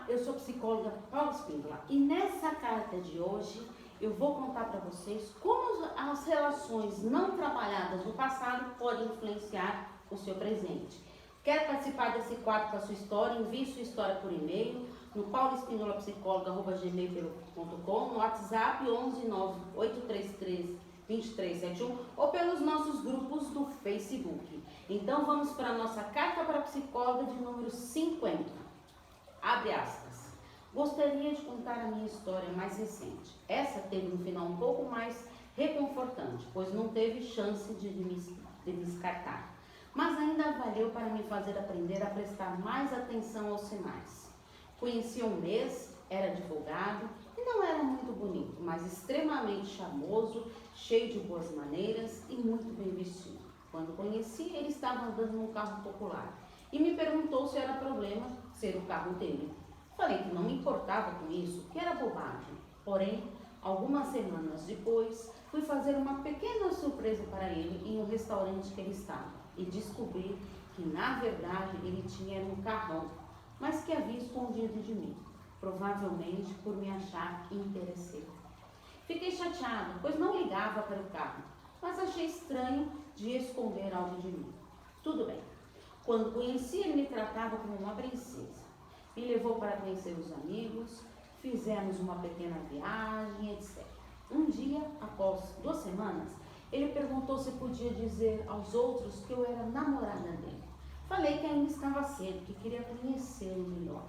eu sou psicóloga Paula Espíndola e nessa carta de hoje eu vou contar para vocês como as relações não trabalhadas no passado podem influenciar o seu presente. Quer participar desse quadro com a sua história? Envie sua história por e-mail no paulaespindolapsicóloga@gmail.com, no WhatsApp 11983322371 ou pelos nossos grupos do Facebook. Então vamos para a nossa carta para a psicóloga de número 50. Abre aspas. Gostaria de contar a minha história mais recente. Essa teve um final um pouco mais reconfortante, pois não teve chance de me descartar. Mas ainda valeu para me fazer aprender a prestar mais atenção aos sinais. Conheci um mês, era advogado e não era muito bonito, mas extremamente charmoso, cheio de boas maneiras e muito bem vestido. Quando conheci, ele estava andando num carro popular e me perguntou se era problema ser o carro dele. Falei que não me importava com isso, que era bobagem. Porém, algumas semanas depois, fui fazer uma pequena surpresa para ele em um restaurante que ele estava e descobri que, na verdade, ele tinha um carrão, mas que havia escondido de mim, provavelmente por me achar interesseiro. Fiquei chateada, pois não ligava para o carro, mas achei estranho de esconder algo de mim. Tudo bem. Quando conheci, ele me tratava como uma princesa. Me levou para conhecer os amigos, fizemos uma pequena viagem, etc. Um dia, após 2 semanas, ele perguntou se podia dizer aos outros que eu era namorada dele. Falei que ainda estava cedo, que queria conhecê-lo melhor.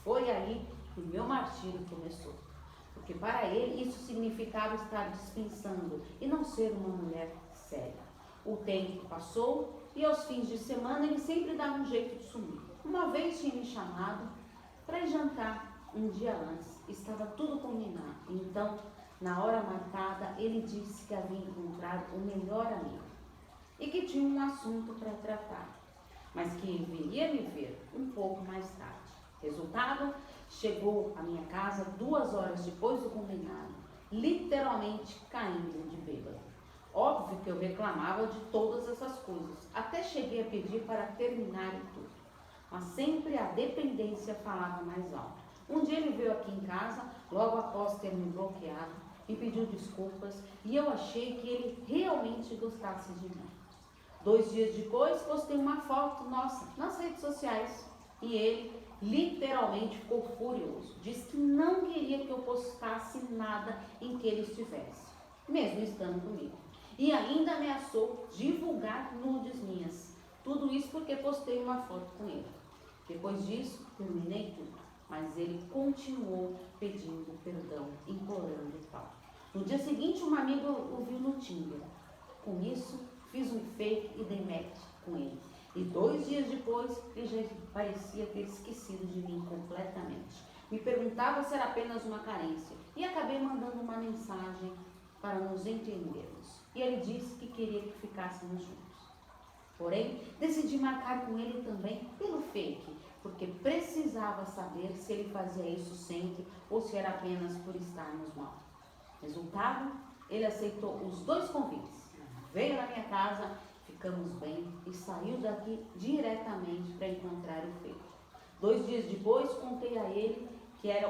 Foi aí que o meu martírio começou, porque para ele isso significava estar dispensando e não ser uma mulher séria. O tempo passou e aos fins de semana ele sempre dava um jeito de sumir. Uma vez tinha me chamado para ir jantar um dia antes, estava tudo combinado. Então, na hora marcada, ele disse que havia encontrado o melhor amigo e que tinha um assunto para tratar, mas que viria me ver um pouco mais tarde. Resultado, chegou à minha casa 2 horas depois do combinado, literalmente caindo de bêbado. Óbvio que eu reclamava de todas essas coisas, até cheguei a pedir para terminar tudo, mas sempre a dependência falava mais alto. Um dia ele veio aqui em casa, logo após ter me bloqueado, me pediu desculpas e eu achei que ele realmente gostasse de mim. 2 dias depois, postei uma foto nossa nas redes sociais e ele literalmente ficou furioso. Disse que não queria que eu postasse nada em que ele estivesse, mesmo estando comigo. E ainda ameaçou divulgar nudes minhas. Tudo isso porque postei uma foto com ele. Depois disso, terminei tudo, mas ele continuou pedindo perdão, implorando e tal. No dia seguinte, uma amiga o viu no Tinder. Com isso, fiz um fake e dei match com ele. E 2 dias depois, ele já parecia ter esquecido de mim completamente. Me perguntava se era apenas uma carência e acabei mandando uma mensagem para nos entendermos. E ele disse que queria que ficássemos juntos. Porém, decidi marcar com ele também pelo fake, porque precisava saber se ele fazia isso sempre ou se era apenas por estarmos mal. Resultado, ele aceitou os 2 convites, veio na minha casa, ficamos bem e saiu daqui diretamente para encontrar o fake. 2 dias depois, contei a ele que era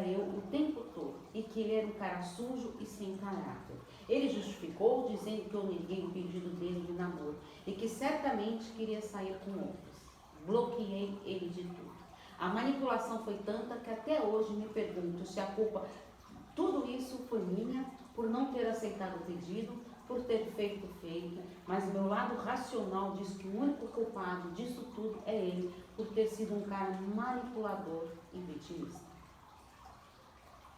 eu o tempo todo e que ele era um cara sujo e sem caráter. Ele justificou dizendo que eu neguei o pedido dele de namoro e que certamente queria sair com outros. Bloqueei ele de tudo. A manipulação foi tanta que até hoje me pergunto se a culpa, tudo isso foi minha por não ter aceitado o pedido, por ter feito fake, mas meu lado racional diz que o único culpado disso tudo é ele, por ter sido um cara manipulador e vitimista.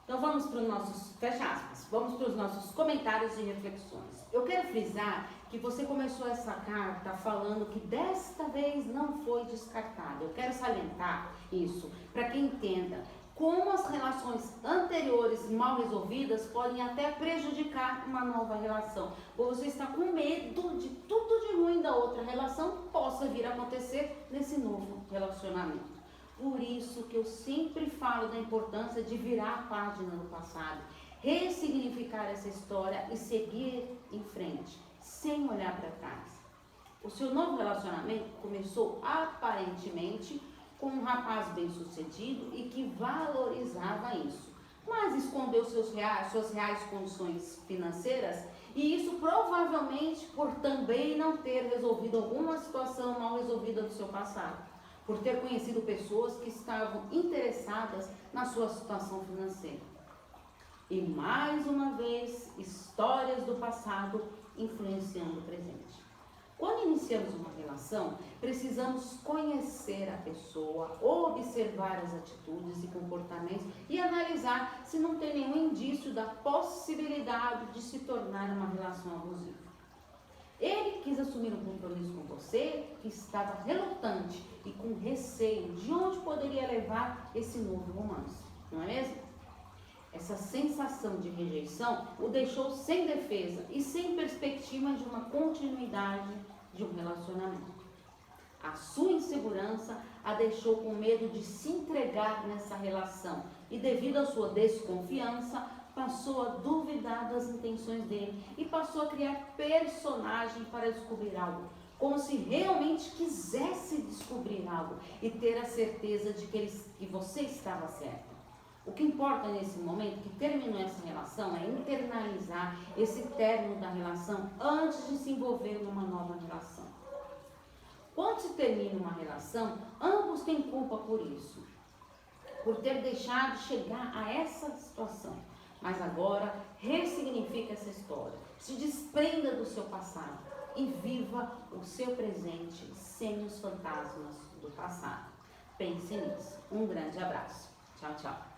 Então vamos para os nossos, fecha aspas, vamos para os nossos comentários e reflexões. Eu quero frisar que você começou essa carta falando que desta vez não foi descartado. Eu quero salientar isso para que entenda como as relações anteriores mal resolvidas podem até prejudicar uma nova relação. Ou você está com medo de tudo de ruim da outra relação possa vir a acontecer nesse novo relacionamento. Por isso que eu sempre falo da importância de virar a página no passado, ressignificar essa história e seguir em frente, sem olhar para trás. O seu novo relacionamento começou aparentemente com um rapaz bem-sucedido e que valorizava isso, mas escondeu suas reais condições financeiras, e isso provavelmente por também não ter resolvido alguma situação mal resolvida do seu passado, por ter conhecido pessoas que estavam interessadas na sua situação financeira. E mais uma vez, histórias do passado influenciando o presente. Quando iniciamos uma relação, precisamos conhecer a pessoa, observar as atitudes e comportamentos e analisar se não tem nenhum indício da possibilidade de se tornar uma relação abusiva. Ele quis assumir um compromisso com você que estava relutante e com receio de onde poderia levar esse novo romance, não é mesmo? Essa sensação de rejeição o deixou sem defesa e sem perspectiva de uma continuidade de um relacionamento. A sua insegurança a deixou com medo de se entregar nessa relação e, devido à sua desconfiança, passou a duvidar das intenções dele e passou a criar personagem para descobrir algo, como se realmente quisesse descobrir algo e ter a certeza de que você estava certo. O que importa nesse momento que terminou essa relação é internalizar esse término da relação antes de se envolver numa nova relação. Quando se termina uma relação, ambos têm culpa por isso, por ter deixado chegar a essa situação. Mas agora, ressignifica essa história, se desprenda do seu passado e viva o seu presente sem os fantasmas do passado. Pense nisso. Um grande abraço. Tchau, tchau.